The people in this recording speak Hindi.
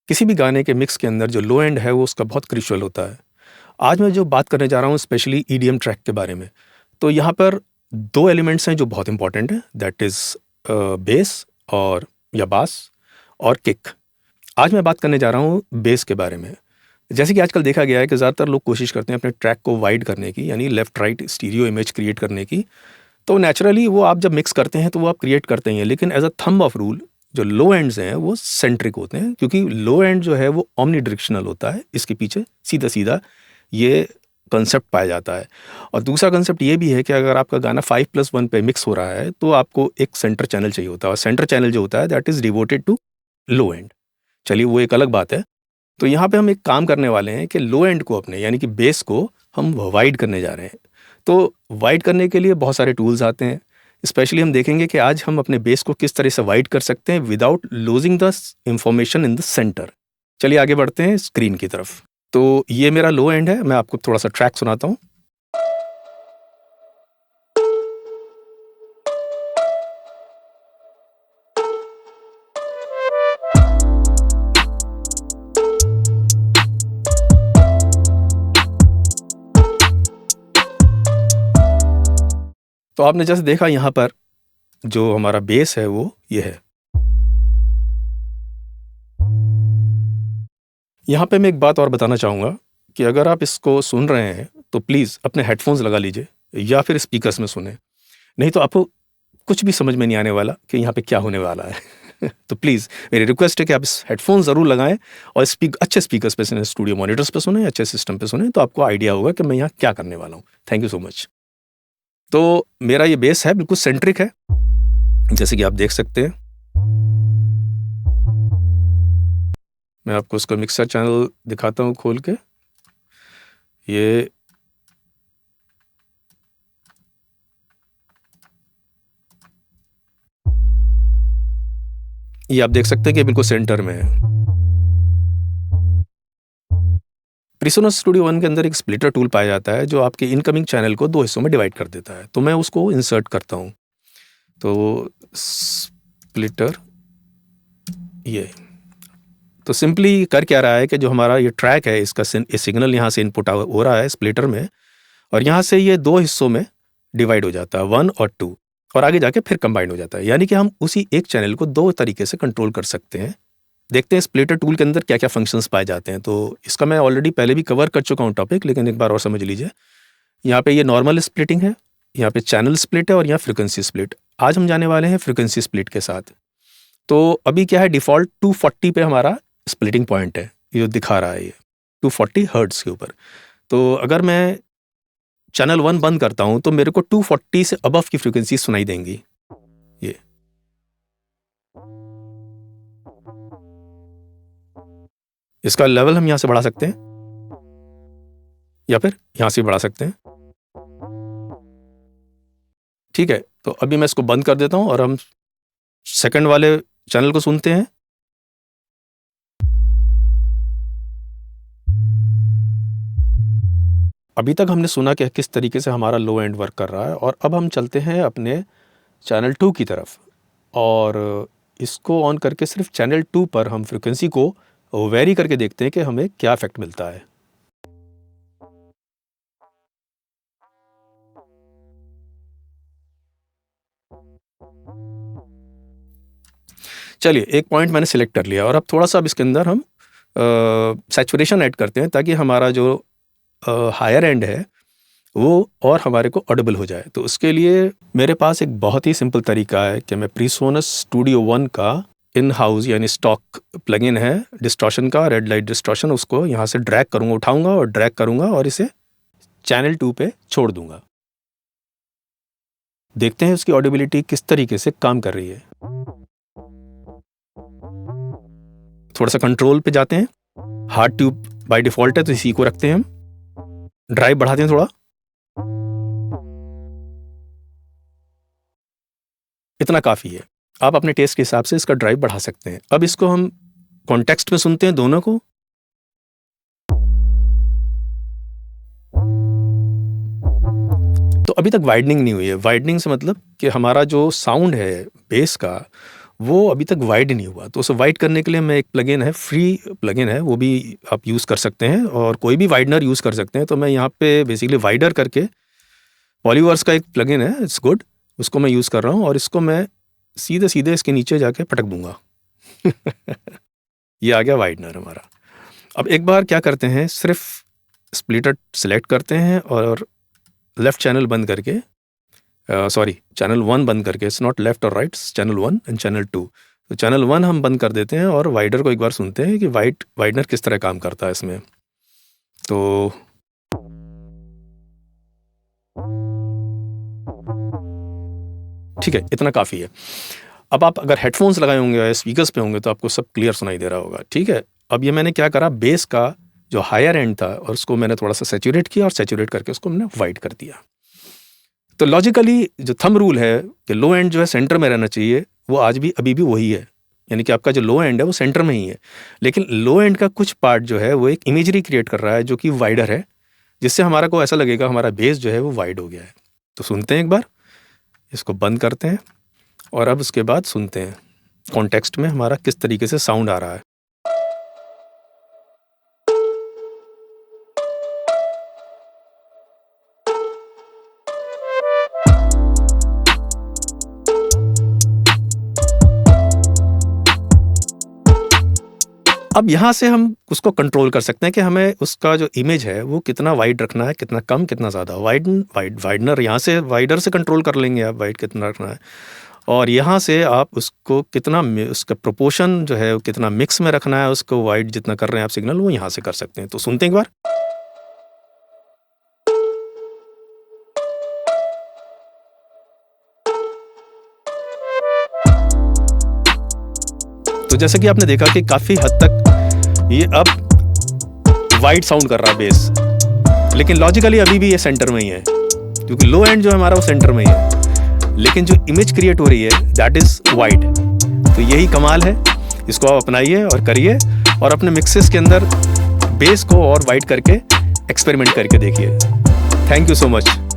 किसी भी गाने के मिक्स के अंदर जो लो एंड है वो उसका बहुत क्रूशियल होता है। आज मैं जो बात करने जा रहा हूँ स्पेशली ईडीएम ट्रैक के बारे में, तो यहाँ पर 2 एलिमेंट्स हैं जो बहुत इंपॉर्टेंट हैं, दैट इज़ बेस और या बास और किक। आज मैं बात करने जा रहा हूँ बेस के बारे में। जैसे कि आजकल देखा गया है कि ज़्यादातर लोग कोशिश करते हैं अपने ट्रैक को वाइड करने की, यानी left right stereo image create करने की। तो नेचुरली वो आप जब मिक्स करते हैं तो वो आप क्रिएट करते ही हैं, लेकिन as a thumb of rule जो लो एंड्स हैं वो सेंट्रिक होते हैं, क्योंकि लो एंड जो है वो ओमनी डायरेक्शनल होता है। इसके पीछे सीधा सीधा ये कंसेप्ट पाया जाता है। और दूसरा कंसेप्ट ये भी है कि अगर आपका गाना 5+1 पे मिक्स हो रहा है तो आपको एक सेंटर चैनल चाहिए होता है, और सेंटर चैनल जो होता है that is devoted to low end. चलिए वो एक अलग बात है। तो यहाँ पे हम एक काम करने वाले हैं कि लो एंड को अपने यानी कि बेस को हम वाइड करने जा रहे हैं। तो वाइड करने के लिए बहुत सारे टूल्स आते हैं। स्पेशली हम देखेंगे कि आज हम अपने बेस को किस तरह से वाइड कर सकते हैं without losing the information in the centre. चलिए आगे बढ़ते हैं स्क्रीन की तरफ। तो ये मेरा लो एंड है, मैं आपको थोड़ा सा ट्रैक सुनाता हूँ। तो आपने जैसे देखा यहाँ पर जो हमारा बेस है वो ये है। यहाँ पे मैं एक बात और बताना चाहूँगा कि अगर आप इसको सुन रहे हैं तो प्लीज़ अपने हेडफोन्स लगा लीजिए या फिर स्पीकर्स में सुने, नहीं तो आपको कुछ भी समझ में नहीं आने वाला कि यहाँ पे क्या होने वाला है। तो प्लीज़ मेरी रिक्वेस्ट है कि आप इस हेडफोन ज़रूर लगाएं और अच्छे स्पीकर्स पे सुने, स्टूडियो मॉनिटर्स पे सुने, अच्छे सिस्टम पे सुने, तो आपको आइडिया होगा कि मैं यहाँ क्या करने वाला हूँ। Thank you so much. तो मेरा ये बेस है बिल्कुल सेंट्रिक है, जैसे कि आप देख सकते हैं। मैं आपको उसका मिक्सर चैनल दिखाता हूँ खोल के। ये आप देख सकते हैं कि बिल्कुल सेंटर में है। प्रीसोनस स्टूडियो वन के अंदर एक स्प्लिटर टूल पाया जाता है जो आपके इनकमिंग चैनल को 2 हिस्सों में डिवाइड कर देता है। तो मैं उसको इंसर्ट करता हूँ। तो स्प्लिटर ये तो सिंपली कर क्या रहा है कि जो हमारा ये ट्रैक है इसका सिग्नल यहाँ से इनपुट हो रहा है स्प्लिटर में, और यहाँ से ये 2 हिस्सों में डिवाइड हो जाता है, 1 और 2, और आगे जाके फिर कंबाइन हो जाता है। यानी कि हम उसी एक चैनल को 2 तरीके से कंट्रोल कर सकते हैं। देखते हैं स्प्लिटर टूल के अंदर क्या क्या फंक्शंस पाए जाते हैं। तो इसका मैं ऑलरेडी पहले भी कवर कर चुका हूँ टॉपिक, लेकिन एक बार और समझ लीजिए। यहाँ पे ये नॉर्मल स्प्लिटिंग है, यहाँ पे चैनल स्प्लिट है, और यहाँ फ्रिक्वेंसी स्प्लिट। आज हम जाने वाले हैं फ्रिक्वेंसी स्प्लिट के साथ। तो अभी क्या है, डिफ़ॉल्ट 240 पे हमारा स्प्लिटिंग पॉइंट है, ये जो दिखा रहा है ये 240 हर्ट्ज़ के ऊपर। तो अगर मैं चैनल 1 बंद करता हूँ तो मेरे को 240 से अबव की फ्रीक्वेंसी सुनाई देंगी। ये इसका लेवल हम यहाँ से बढ़ा सकते हैं या फिर यहाँ से बढ़ा सकते हैं। ठीक है, तो अभी मैं इसको बंद कर देता हूँ और हम सेकंड वाले चैनल को सुनते हैं। अभी तक हमने सुना कि किस तरीके से हमारा लो एंड वर्क कर रहा है, और अब हम चलते हैं अपने चैनल 2 की तरफ, और इसको ऑन करके सिर्फ चैनल 2 पर हम फ्रीक्वेंसी को वेरी करके देखते हैं कि हमें क्या इफेक्ट मिलता है। चलिए, एक पॉइंट मैंने सिलेक्ट कर लिया, और अब थोड़ा सा अब इसके अंदर हम सैचुरेशन ऐड करते हैं ताकि हमारा जो हायर एंड है वो और हमारे को ऑडिबल हो जाए। तो उसके लिए मेरे पास एक बहुत ही सिंपल तरीका है कि मैं प्रीसोनस स्टूडियो 1 का इन हाउस यानी स्टॉक प्लगइन है डिस्टॉर्शन का, रेड लाइट डिस्टॉर्शन, उसको यहाँ से ड्रैग करूँगा, उठाऊँगा और ड्रैग करूँगा और इसे चैनल 2 पे छोड़ दूँगा। देखते हैं उसकी ऑडिबिलिटी किस तरीके से काम कर रही है। थोड़ा सा कंट्रोल पे जाते हैं, हार्ड ट्यूब बाय डिफ़ॉल्ट है तो इसी को रखते हैं हम, ड्राइव बढ़ाते हैं थोड़ा, इतना काफ़ी है। आप अपने टेस्ट के हिसाब से इसका ड्राइव बढ़ा सकते हैं। अब इसको हम कॉन्टेक्स्ट में सुनते हैं दोनों को। तो अभी तक वाइडनिंग नहीं हुई है। वाइडनिंग से मतलब कि हमारा जो साउंड है बेस का वो अभी तक वाइड नहीं हुआ। तो उसे वाइड करने के लिए मैं एक प्लगइन है, फ्री प्लगइन है, वो भी आप यूज़ कर सकते हैं और कोई भी वाइडनर यूज़ कर सकते हैं। तो मैं यहाँ पे बेसिकली वाइडर करके पॉलीवर्स का एक प्लगइन है, इट्स गुड, उसको मैं यूज़ कर रहा हूँ और इसको मैं सीधे सीधे इसके नीचे जाके पटक दूंगा। ये आ गया वाइडनर हमारा। अब एक बार क्या करते हैं, सिर्फ स्प्लिटर सेलेक्ट करते हैं और लेफ्ट चैनल बंद करके, चैनल 1 बंद करके, इट्स नॉट लेफ्ट और राइट, चैनल 1 एंड चैनल 2। तो चैनल 1 हम बंद कर देते हैं और वाइडर को एक बार सुनते हैं कि वाइडनर किस तरह काम करता है इसमें। तो ठीक है, इतना काफ़ी है। अब आप अगर हेडफोन्स लगाए होंगे या स्पीकर्स पे होंगे तो आपको सब क्लियर सुनाई दे रहा होगा। ठीक है, अब ये मैंने क्या करा, बेस का जो हायर एंड था और उसको मैंने थोड़ा सा सैचुरेट किया और सैचुरेट करके उसको मैंने वाइड कर दिया। तो लॉजिकली जो थंब रूल है कि लो एंड जो है सेंटर में रहना चाहिए, वो आज भी अभी भी वही है, यानी कि आपका जो लो एंड है वो सेंटर में ही है। लेकिन लो एंड का कुछ पार्ट जो है वो एक इमेजरी क्रिएट कर रहा है जो कि वाइडर है, जिससे हमारा को ऐसा लगेगा हमारा बेस जो है वो वाइड हो गया है। तो सुनते हैं एक बार, इसको बंद करते हैं और अब उसके बाद सुनते हैं कॉन्टेक्स्ट में हमारा किस तरीके से साउंड आ रहा है। अब यहाँ से हम उसको कंट्रोल कर सकते हैं कि हमें उसका जो इमेज है वो कितना वाइड रखना है, कितना कम, कितना ज़्यादा। वाइडनर यहाँ से वाइडर से कंट्रोल कर लेंगे आप, वाइड कितना रखना है, और यहाँ से आप उसको कितना, उसका प्रोपोर्शन जो है कितना मिक्स में रखना है, उसको वाइड जितना कर रहे हैं आप सिग्नल, वो यहाँ से कर सकते हैं। तो सुनते हैं एक बार। तो जैसे कि आपने देखा कि काफ़ी हद तक ये अब वाइड साउंड कर रहा है बेस, लेकिन लॉजिकली अभी भी ये सेंटर में ही है, क्योंकि लो एंड जो है हमारा वो सेंटर में ही है, लेकिन जो इमेज क्रिएट हो रही है दैट इज़ वाइड। तो यही कमाल है, इसको आप अपनाइए और करिए और अपने मिक्सेस के अंदर बेस को और वाइड करके एक्सपेरिमेंट करके देखिए। Thank you so much.